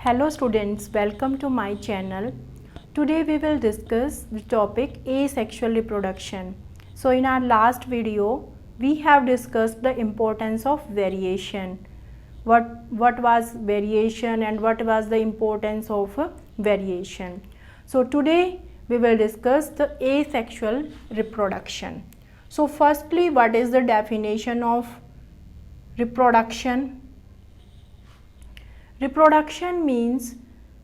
Hello students, welcome to my channel. Today we will discuss the topic asexual reproduction. So in our last video, we have discussed the importance of variation. What was variation and what was the importance of variation. So today we will discuss the asexual reproduction. So firstly, what is the definition of reproduction? Reproduction means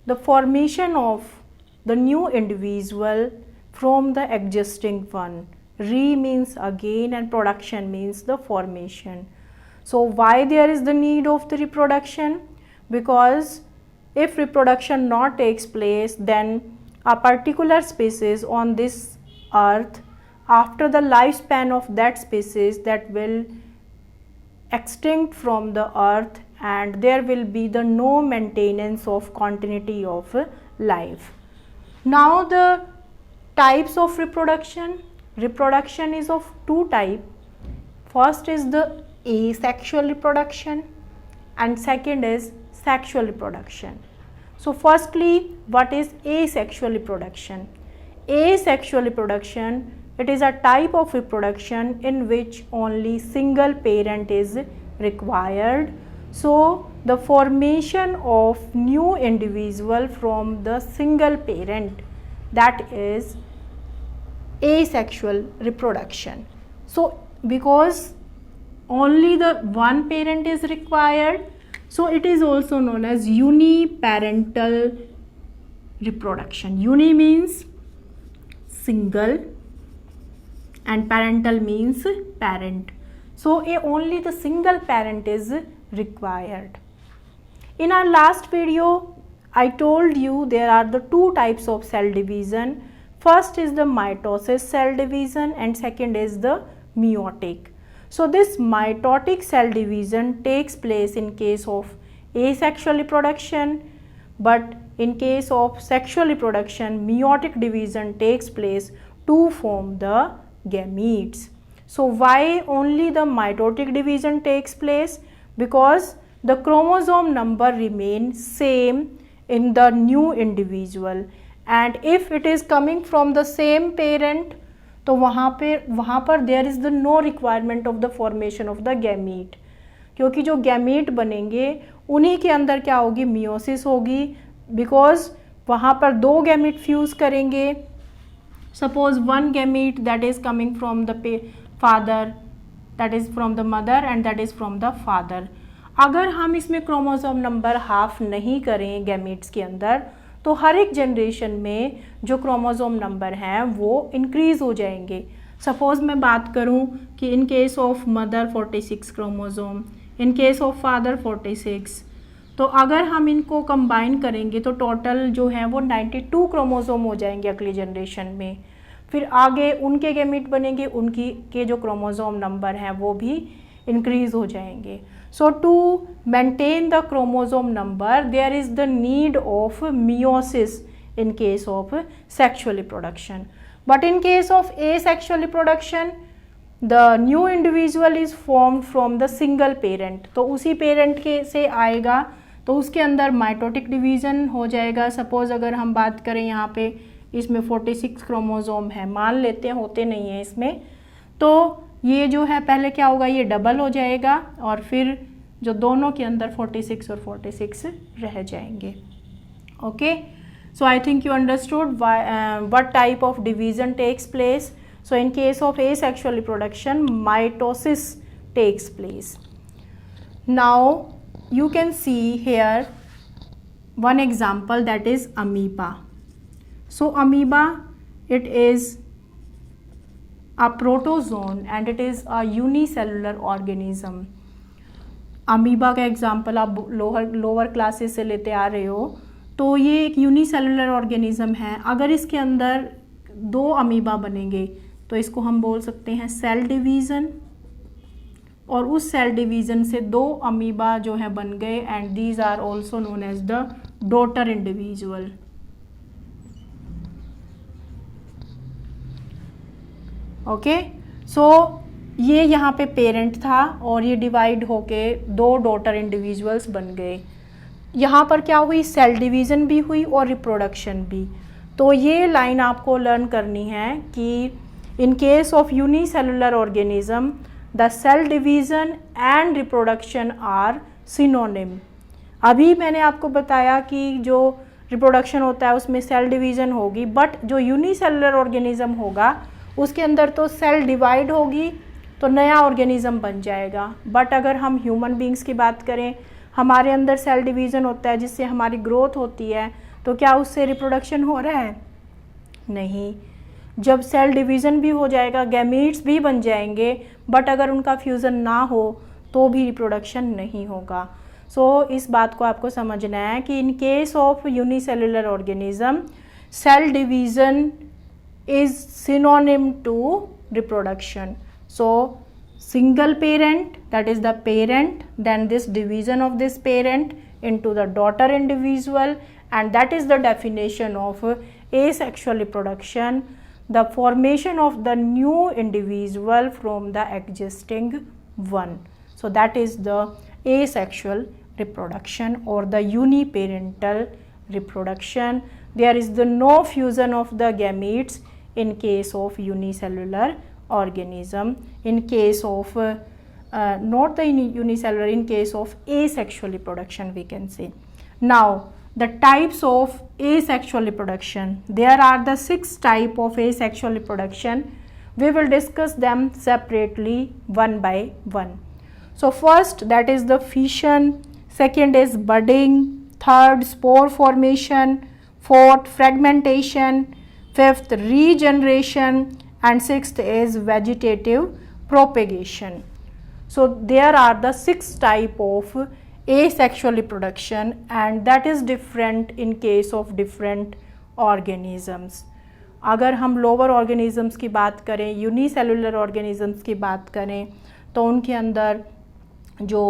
the formation of the new individual from the existing one. Re means again and production means the formation. So why there is the need of the reproduction? Because if reproduction not takes place, then a particular species on this earth, after the lifespan of that species, that will extinct from the earth, and there will be the no maintenance of continuity of life. Now the types of reproduction is of two types. First is the asexual reproduction and second is sexual reproduction. So firstly, what is asexual reproduction? Asexual reproduction, it is a type of reproduction in which only single parent is required. So the formation of new individual from the single parent, that is asexual reproduction. So because only the one parent is required, so it is also known as uniparental reproduction. Uni means single and parental means parent. So only the single parent is required. In our last video, I told you there are the two types of cell division. First is the mitosis cell division and second is the meiotic. So this mitotic cell division takes place in case of asexual reproduction, but in case of sexual reproduction, meiotic division takes place to form the gametes. So why only the mitotic division takes place? Because the chromosome number remains same in the new individual, and if it is coming from the same parent, तो वहाँ पर there is the no requirement of the formation of the gamete, क्योंकि जो gamete बनेंगे उन्हीं के अंदर क्या होगी, मियोसिस होगी, बिकॉज वहाँ पर दो गैमीट फ्यूज़ करेंगे. Suppose one gamete that is coming from the father, that is from the mother and that is from the father. अगर हम इसमें क्रोमोसोम नंबर हाफ नहीं करें गैमीट्स के अंदर, तो हर एक जनरेशन में जो क्रोमोसोम नंबर हैं वो इंक्रीज़ हो जाएंगे. सपोज़ मैं बात करूं कि in case of mother 46 chromosome, in case of father 46, तो अगर हम इनको कंबाइन करेंगे तो टोटल जो है वो 92 क्रोमोसोम हो जाएंगे अगली जनरेशन में. फिर आगे उनके गैमीट बनेंगे, उनकी के जो क्रोमोसोम नंबर हैं वो भी इंक्रीज़ हो जाएंगे. So to maintain the chromosome number, there is the need of meiosis in case of sexual reproduction. But in case of asexual reproduction, the new individual is formed from the single parent. तो उसी parent के से आएगा तो उसके अंदर mitotic division हो जाएगा. सपोज़ अगर हम बात करें यहाँ पे इसमें 46 क्रोमोसोम है, मान लेते हैं, होते नहीं हैं इसमें, तो ये जो है पहले क्या होगा, ये डबल हो जाएगा और फिर जो दोनों के अंदर 46 और 46 रह जाएंगे. Okay, so I think you understood what type of division takes place. So in case of asexual reproduction, mitosis takes place. Now you can see here one example, that is amoeba. So amoeba, it is a protozoan and it is a unicellular organism. Amoeba का example आप lower classes से लेते आ रहे हो, तो ये एक unicellular organism है. अगर इसके अंदर दो अमीबा बनेंगे तो इसको हम बोल सकते हैं सेल डिवीज़न, और उस सेल डिवीज़न से दो अमीबा जो है बन गए, and these are also known as the daughter individual. Okay, so ये यहाँ पे पेरेंट था और ये डिवाइड होके दो डॉटर इंडिविजुअल्स बन गए. यहाँ पर क्या हुई, सेल डिवीज़न भी हुई और रिप्रोडक्शन भी। तो ये लाइन आपको लर्न करनी है कि in case of unicellular organism the cell division and reproduction are synonym. अभी मैंने आपको बताया कि जो रिप्रोडक्शन होता है उसमें सेल डिवीज़न होगी, बट जो यूनिसेलुलर ऑर्गेनिज्म होगा उसके अंदर तो सेल डिवाइड होगी तो नया ऑर्गेनिज्म बन जाएगा। बट अगर हम ह्यूमन बींग्स की बात करें, हमारे अंदर सेल डिवीज़न होता है जिससे हमारी ग्रोथ होती है, तो क्या उससे रिप्रोडक्शन हो रहा है? नहीं। जब सेल डिवीज़न भी हो जाएगा, गैमीट्स भी बन जाएंगे, बट अगर उनका फ्यूज़न ना हो तो भी रिप्रोडक्शन नहीं होगा। सो इस बात को आपको समझना है कि in case of unicellular organism cell division is synonym to reproduction. So single parent, that is the parent, then this division of this parent into the daughter individual, and that is the definition of asexual reproduction, the formation of the new individual from the existing one. So that is the asexual reproduction or the uniparental reproduction. There is the no fusion of the gametes in case of unicellular organism. In case of not the unicellular, in case of asexual reproduction we can say. Now the types of asexual reproduction, there are the 6 types of asexual reproduction. We will discuss them separately one by one. So first, that is the fission, second is budding, third spore formation, fourth fragmentation, fifth regeneration, and sixth is vegetative propagation. So there are the 6 type of asexual reproduction, and that is different in case of different organisms. अगर हम lower organisms की बात करें, unicellular organisms की बात करें, तो उनके अंदर जो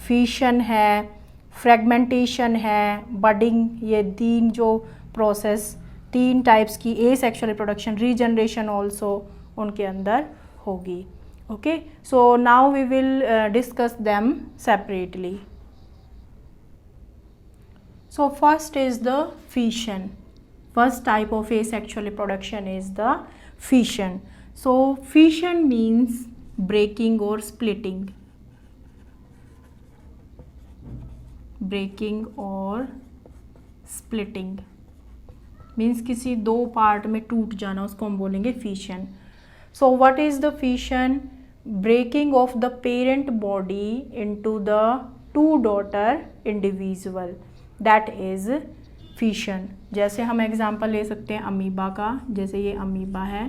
फिशन है, फ्रेगमेंटेशन है, बडिंग, ये 3 जो प्रोसेस, 3 टाइप्स की एसेक्सुअल रिप्रोडक्शन, रीजनरेशन ऑल्सो उनके अंदर होगी. Okay, so now we will discuss them separately. So first is the fission. First type of asexual reproduction is the fission. So fission means breaking or splitting. Breaking or splitting means किसी 2 part में टूट जाना, उसको हम बोलेंगे fission. So what is the fission? Breaking of the parent body into the 2 daughter individual, that is fission. जैसे हम example ले सकते हैं अमीबा का. जैसे ये अमीबा है,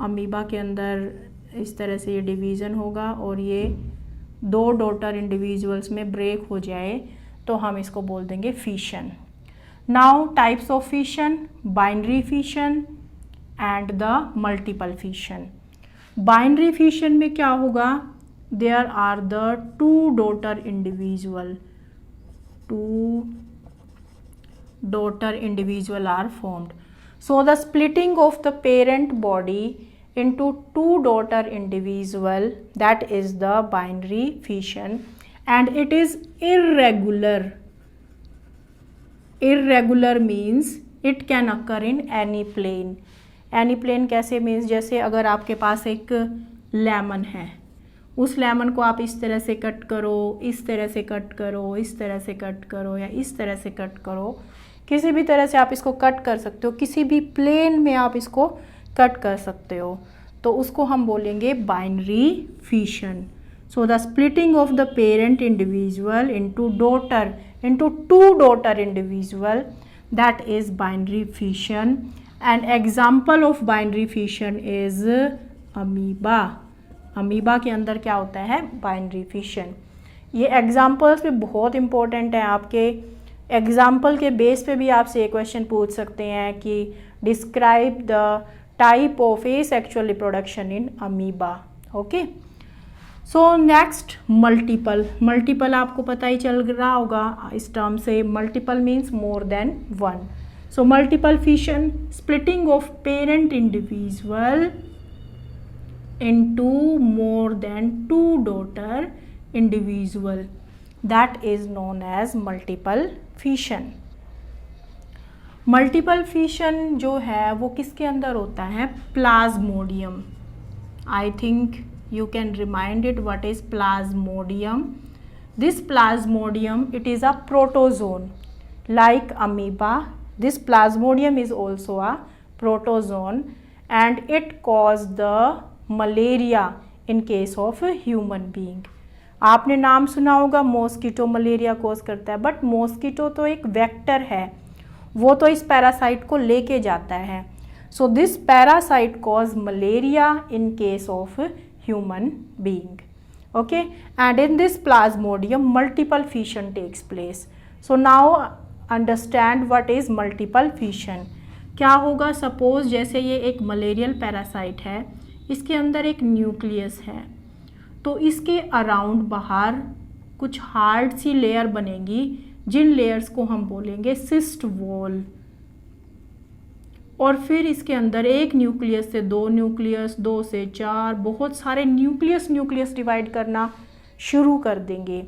अमीबा के अंदर इस तरह से ये डिवीज़न होगा और ये 2 डॉटर इंडिविजुअल्स में ब्रेक हो जाए तो हम इसको बोल देंगे fission. Now types of fission, binary fission and the multiple fission. Binary fission में क्या होगा? There are the 2 daughter individual, 2 daughter individual are formed. So the splitting of the parent body into 2 daughter individual, that is the binary fission, and it is irregular. Irregular means it can occur in any plane. Any plane कैसे means, जैसे अगर आपके पास एक lemon है, उस lemon को आप इस तरह से कट करो, इस तरह से कट करो, इस तरह से कट करो या इस तरह से कट करो, किसी भी तरह से आप इसको कट कर सकते हो, किसी भी प्लेन में आप इसको कट कर सकते हो, तो उसको हम बोलेंगे binary fission. So the splitting of the parent individual into daughter, into 2 daughter individual, that is binary fission. And example of binary fission is amoeba. Amoeba के अंदर क्या होता है? Binary fission. ये एग्जाम्पल्स भी बहुत इंपॉर्टेंट है. आपके एग्जाम्पल के बेस पे भी आपसे ये क्वेश्चन पूछ सकते हैं कि describe the type of asexual reproduction in amoeba. Okay, so next multiple. Multiple आपको पता ही चल रहा होगा इस टर्म से. Multiple means more than 1. So multiple fission, splitting of parent individual into more than 2 daughter individual. That is known as multiple fission. Multiple fission जो है वो किसके अंदर होता है? Plasmodium. I think you can remind it what is plasmodium. This plasmodium, it is a protozoan like amoeba. This plasmodium is also a protozoan and it cause the malaria in case of a human being. आपने नाम सुना होगा, mosquito malaria कोज करता है, but mosquito तो एक vector है, वो तो इस पैरासाइट को लेके जाता है। So this parasite cause malaria in case of human being. Okay, and in this plasmodium multiple fission takes place. So now understand what is multiple fission. क्या होगा? सपोज जैसे ये एक मलेरियल पैरासाइट है, इसके अंदर एक न्यूक्लियस है, तो इसके अराउंड बाहर कुछ हार्ड सी लेयर बनेगी, जिन लेयर्स को हम बोलेंगे सिस्ट वॉल। और फिर इसके अंदर एक न्यूक्लियस से दो न्यूक्लियस, दो से चार, बहुत सारे न्यूक्लियस डिवाइड करना शुरू कर देंगे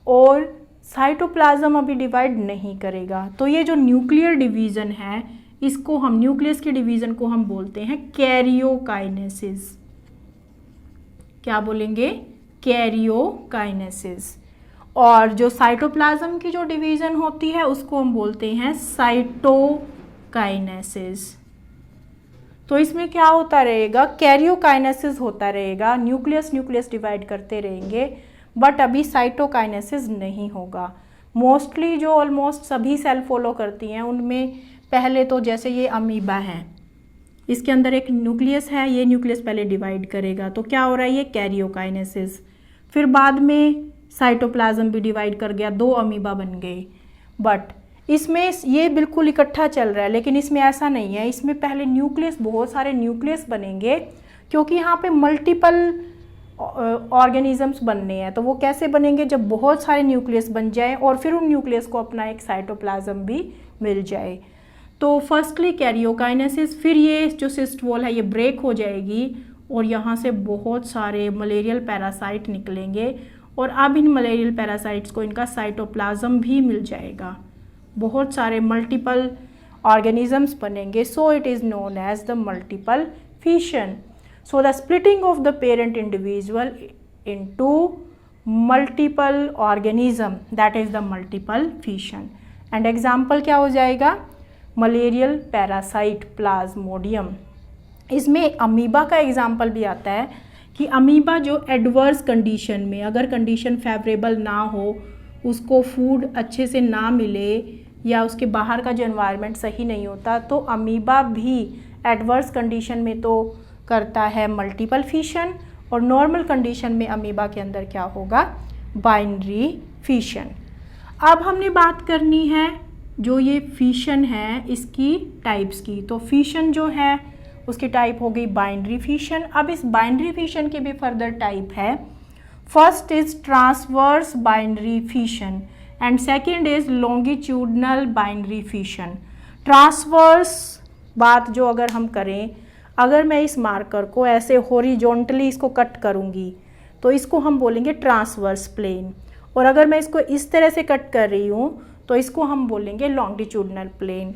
और साइटोप्लाज्म अभी डिवाइड नहीं करेगा। तो ये जो न्यूक्लियर डिवीज़न है, इसको हम, न्यूक्लियस के डिवीज़न को हम बोलते हैं कैरियोकाइनेसिस। क्या बोलेंगे? कैरियोकाइनेसिस। और जो साइटोप्लाज्म की जो डिवीज़न होती है उसको हम बोलते हैं साइटोकाइनेसिस। तो इसमें क्या होता रहेगा? कैरियोकाइनेसिस होता रहेगा, न्यूक्लियस डिवाइड करते रहेंगे, बट अभी साइटोकाइनेसिस नहीं होगा। मोस्टली जो ऑलमोस्ट सभी सेल फॉलो करती हैं उनमें पहले तो जैसे ये अमीबा है, इसके अंदर एक न्यूक्लियस है, ये न्यूक्लियस पहले डिवाइड करेगा, तो क्या हो रहा है? ये कैरियोकाइनेसिस। फिर बाद में साइटोप्लाज्म भी डिवाइड कर गया, दो अमीबा बन गए। बट इसमें ये बिल्कुल इकट्ठा चल रहा है, लेकिन इसमें ऐसा नहीं है। इसमें पहले न्यूक्लियस, बहुत सारे न्यूक्लियस बनेंगे, क्योंकि यहाँ पे मल्टीपल ऑर्गेनिजम्स बनने हैं। तो वो कैसे बनेंगे? जब बहुत सारे न्यूक्लियस बन जाए और फिर उन न्यूक्लियस को अपना एक साइटोप्लाज्म भी मिल जाए। तो फर्स्टली कैरियोकाइनेसिस, फिर ये जो सिस्ट वॉल है ये ब्रेक हो जाएगी और यहाँ से बहुत सारे मलेरियल पैरासाइट निकलेंगे और अब इन मलेरियल पैरासाइट्स को इनका साइटोप्लाज्म भी मिल जाएगा, बहुत सारे मल्टीपल ऑर्गेनिजम्स बनेंगे। So it is known as the multiple fission. So the splitting of the parent individual into multiple organism, that is the multiple fission. And example क्या हो जाएगा? Malarial parasite plasmodium. इसमें amoeba का example भी आता है कि अमीबा जो एडवर्स कंडीशन में, अगर कंडीशन फेवरेबल ना हो, उसको फूड अच्छे से ना मिले या उसके बाहर का जो एनवायरनमेंट सही नहीं होता, तो अमीबा भी एडवर्स कंडीशन में तो करता है मल्टीपल फिशन, और नॉर्मल कंडीशन में अमीबा के अंदर क्या होगा? Binary fission. अब हमने बात करनी है जो ये फिशन है इसकी टाइप्स की। तो फिशन जो है उसकी टाइप हो गई बाइनरी फिशन। अब इस बाइनरी फिशन की भी फर्दर टाइप है। First is transverse binary fission and second is longitudinal binary fission. Transverse बात जो अगर हम करें, अगर मैं इस मार्कर को ऐसे हॉरिजॉन्टली इसको कट करूँगी तो इसको हम बोलेंगे ट्रांसवर्स प्लेन, और अगर मैं इसको इस तरह से कट कर रही हूँ तो इसको हम बोलेंगे लॉन्गिट्यूडनल प्लेन।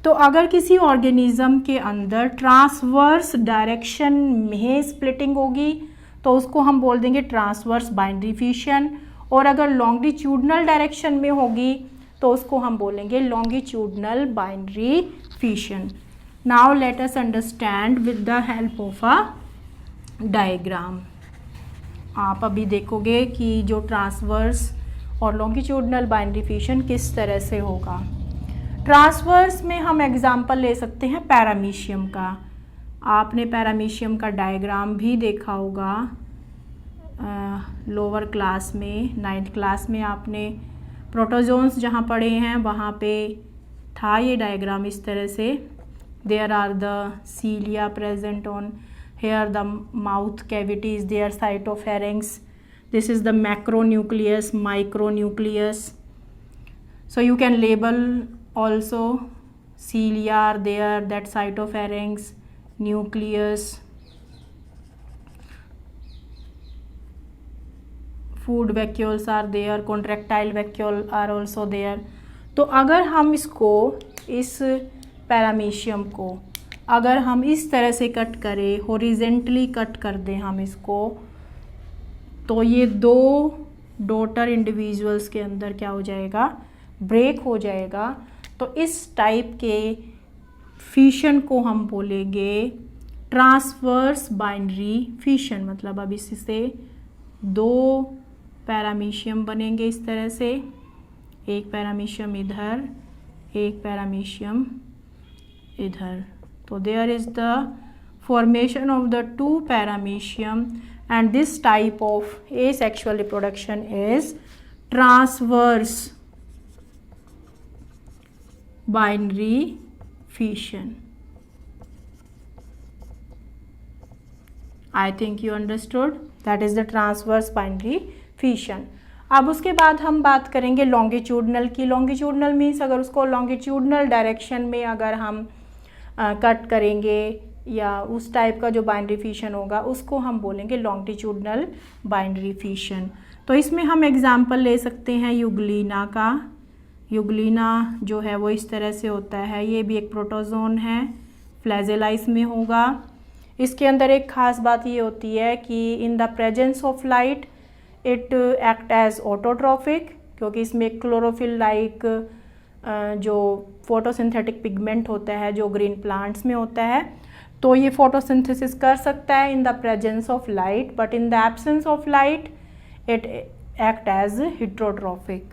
तो अगर किसी ऑर्गेनिज्म के अंदर ट्रांसवर्स डायरेक्शन में स्प्लिटिंग होगी तो उसको हम बोल देंगे ट्रांसवर्स बाइनरी फिशन, और अगर लॉन्गिट्यूडनल डायरेक्शन में होगी तो उसको हम बोलेंगे longitudinal binary fission. Now let us understand with the help of a diagram. आप अभी देखोगे कि जो ट्रांसवर्स और लॉन्गिट्यूडनल बाइनरी फिशन किस तरह से होगा। ट्रांसवर्स में हम एग्जाम्पल ले सकते हैं पैरामीशियम का। आपने पैरामीशियम का डायग्राम भी देखा होगा लोअर क्लास में, 9th क्लास में आपने प्रोटोजोन्स जहाँ पढ़े हैं वहाँ पे था ये डायग्राम इस तरह से। There are the cilia present on here, the mouth cavity is there, cytopharynx, this is the macronucleus, micronucleus. So you can label also cilia are there, that cytopharynx, nucleus, food vacuoles are there, contractile vacuole are also there. तो अगर हम इसको, इस paramecium को अगर हम इस तरह से कट करें, हॉरिजेंटली कट कर दें हम इसको, तो ये दो डॉटर इंडिविजुअल्स के अंदर क्या हो जाएगा, ब्रेक हो जाएगा. तो इस टाइप के फिशन को हम बोलेंगे ट्रांसवर्स बाइनरी फिशन. मतलब अब इससे दो पैरामीशियम बनेंगे इस तरह से, एक पैरामीशियम इधर, एक पैरामीशियम इधर. तो there is the formation of the two paramecium, and this type of asexual reproduction is transverse binary fission. I think you understood. That is the transverse binary fission. अब उसके बाद हम बात करेंगे लॉन्गिट्यूडनल की. लॉन्गिट्यूडनल मीन्स अगर उसको longitudinal direction में अगर हम कट करेंगे या उस टाइप का जो बाइनरी फिशन होगा उसको हम बोलेंगे लॉन्गिट्यूडनल बाइनरी फिशन. तो इसमें हम एग्जांपल ले सकते हैं यूग्लिना का. यूग्लिना जो है वो इस तरह से होता है. ये भी एक प्रोटोजोन है, फ्लैजेला इसमें होगा. इसके अंदर एक ख़ास बात ये होती है कि in the presence of light it act as autotrophic, क्योंकि इसमें क्लोरोफिल लाइक जो फोटोसिंथेटिक पिगमेंट होता है जो ग्रीन प्लांट्स में होता है, तो ये फोटोसिंथेसिस कर सकता है in the presence of light, but in the absence of light it act as heterotrophic.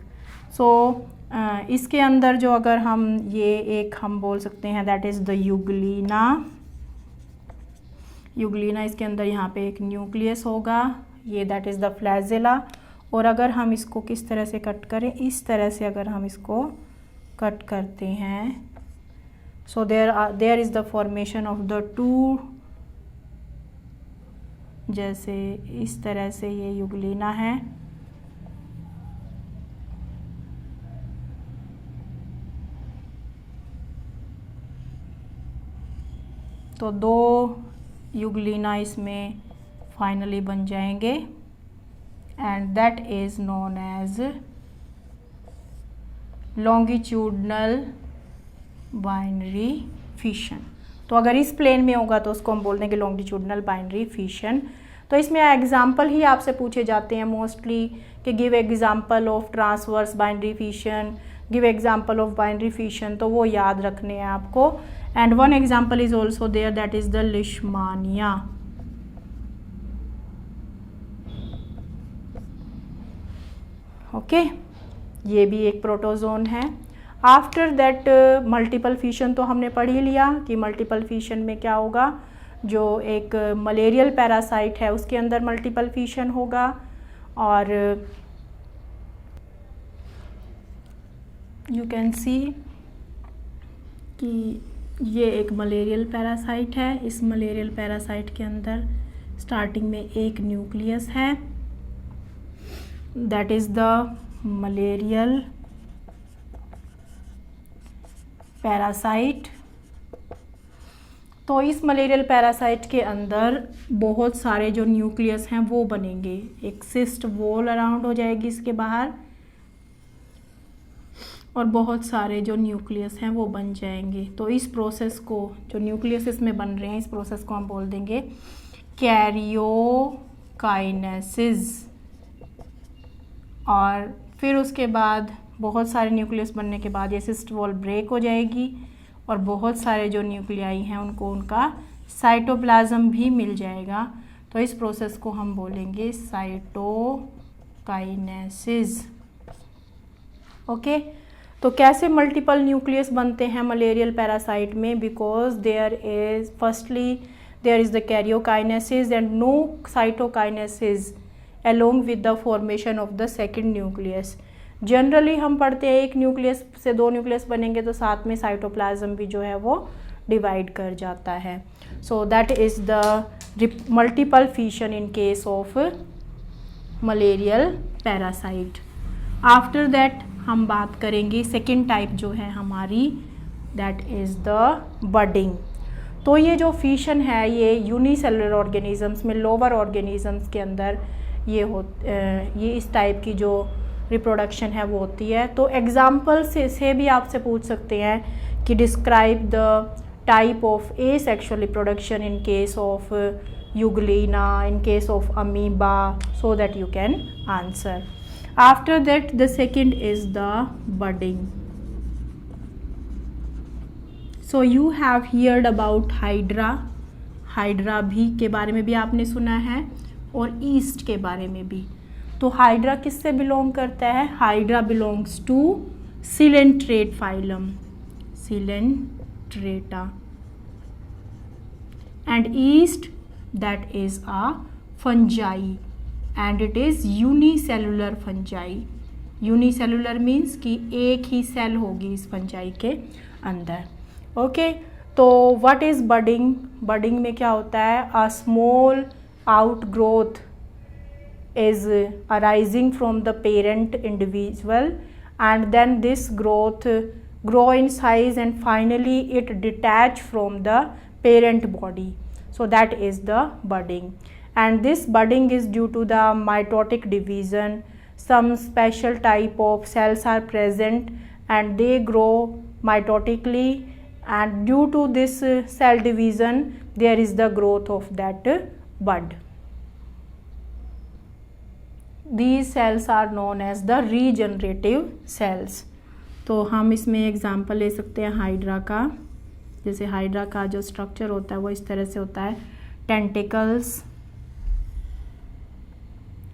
So इसके अंदर जो अगर हम ये एक हम बोल सकते हैं that is the Euglena. Euglena इसके अंदर यहाँ पे एक न्यूक्लियस होगा, ये दैट इज़ द फ्लैजेला. और अगर हम इसको किस तरह से कट करें, इस तरह से अगर हम इसको कट करते हैं, so there is the formation of the two, जैसे इस तरह से ये यूग्लिना है. तो दो यूग्लिना इसमें फाइनली बन जाएंगे and that is known as longitudinal binary fission. तो अगर इस प्लेन में होगा तो उसको हम बोल देंगे लॉन्गिट्यूडनल बाइनरी फिशन. तो इसमें एग्जाम्पल ही आपसे पूछे जाते हैं मोस्टली कि give example of transverse binary fission, give example of binary fission, तो वो याद रखने हैं आपको. And one example is also there that is the leishmania. Okay, ये भी एक प्रोटोजोन है. आफ्टर दैट मल्टीपल फिशन तो हमने पढ़ ही लिया कि मल्टीपल फिशन में क्या होगा, जो एक मलेरियल पैरासाइट है उसके अंदर मल्टीपल फिशन होगा. और यू कैन सी कि ये एक मलेरियल पैरासाइट है. इस मलेरियल पैरासाइट के अंदर स्टार्टिंग में एक न्यूक्लियस है, that is the malarial parasite. तो इस मलेरियल पैरासाइट के अंदर बहुत सारे जो न्यूक्लियस हैं वो बनेंगे. एक सिस्ट वॉल अराउंड हो जाएगी इसके बाहर और बहुत सारे जो न्यूक्लियस हैं वो बन जाएंगे. तो इस प्रोसेस को, जो न्यूक्लियस इसमें बन रहे हैं, इस प्रोसेस को हम बोल देंगे कैरियोकाइनेसिस. और फिर उसके बाद बहुत सारे न्यूक्लियस बनने के बाद ये सिस्ट वॉल ब्रेक हो जाएगी और बहुत सारे जो न्यूक्लियाई हैं उनको उनका साइटोप्लाज्म भी मिल जाएगा. तो इस प्रोसेस को हम बोलेंगे साइटोकाइनेसिस. ओके, तो कैसे मल्टीपल न्यूक्लियस बनते हैं मलेरियल पैरासाइट में, because there is firstly there is the karyokinesis and no cytokinesis along with the formation of the second nucleus. Generally हम पढ़ते हैं एक न्यूक्लियस से दो न्यूक्लियस बनेंगे तो साथ में साइटोप्लाज्म भी जो है वो डिवाइड कर जाता है. So that is the multiple fission in case of malarial parasite. After that हम बात करेंगे सेकेंड टाइप जो है हमारी, दैट इज़ द बडिंग. तो ये जो फिशन है ये यूनिसेलुलर ऑर्गेनिजम्स में, लोअर ऑर्गेनिजम्स के अंदर ये इस टाइप की जो रिप्रोडक्शन है वो होती है। तो एग्जाम्पल से भी आपसे पूछ सकते हैं कि describe the type of asexual reproduction in case of Euglena, in case of amoeba, so that you can answer. After that, the second is the budding. So you have heard about hydra. Hydra भी के बारे में भी आपने सुना है और east के बारे में भी। तो हाइड्रा किससे बिलोंग करता है? Hydra belongs to coelenterate phylum, coelenterata, and yeast that is a fungi and it is unicellular fungi. Unicellular means कि एक ही सेल होगी इस फंजाई के अंदर। ओके, तो व्हाट इज बडिंग? बडिंग में क्या होता है? A small outgrowth is arising from the parent individual and then this growth grow in size and finally it detach from the parent body. So that is the budding, and this budding is due to the mitotic division. Some special type of cells are present and they grow mitotically, and due to this cell division there is the growth of that bud. These cells are known as the regenerative cells. तो हम इसमें example ले सकते हैं hydra का। जैसे hydra का जो स्ट्रक्चर होता है वो इस तरह से होता है, टेंटिकल्स,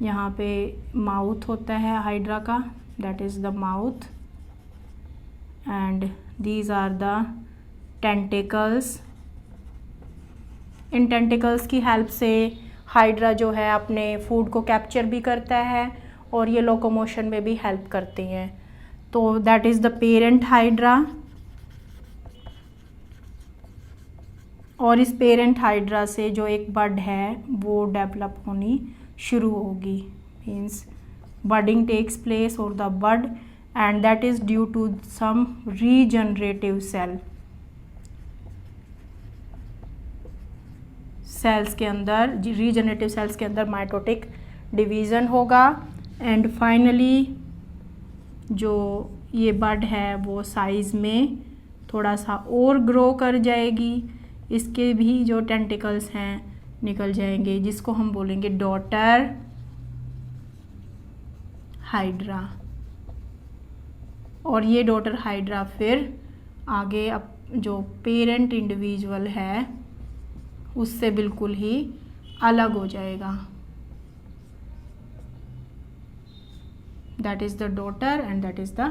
यहाँ पे माउथ होता है हाइड्रा का, that is the mouth, and these are the tentacles. इन टेंटिकल्स की हेल्प से हाइड्रा जो है अपने फूड को कैप्चर भी करता है और ये लोकोमोशन में भी हेल्प करती हैं। तो that is the parent hydra, और इस पेरेंट हाइड्रा से जो एक बड है वो डेवलप होनी शुरू होगी, मीन्स बडिंग टेक्स प्लेस और the bud, and that is due to some regenerative cells के अंदर, रीजनरेटिव सेल्स के अंदर माइटोटिक डिवीज़न होगा, एंड फाइनली जो ये बड है वो साइज़ में थोड़ा सा और ग्रो कर जाएगी, इसके भी जो टेंटिकल्स हैं निकल जाएंगे, जिसको हम बोलेंगे डॉटर हाइड्रा। और ये डॉटर हाइड्रा फिर आगे अब जो पेरेंट इंडिविजुअल है उससे बिल्कुल ही अलग हो जाएगा, that is the daughter and that is the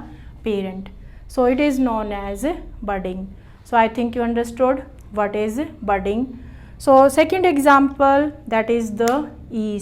parent. So it is known as budding. So I think you understood what is budding. So second example, that is the yeast.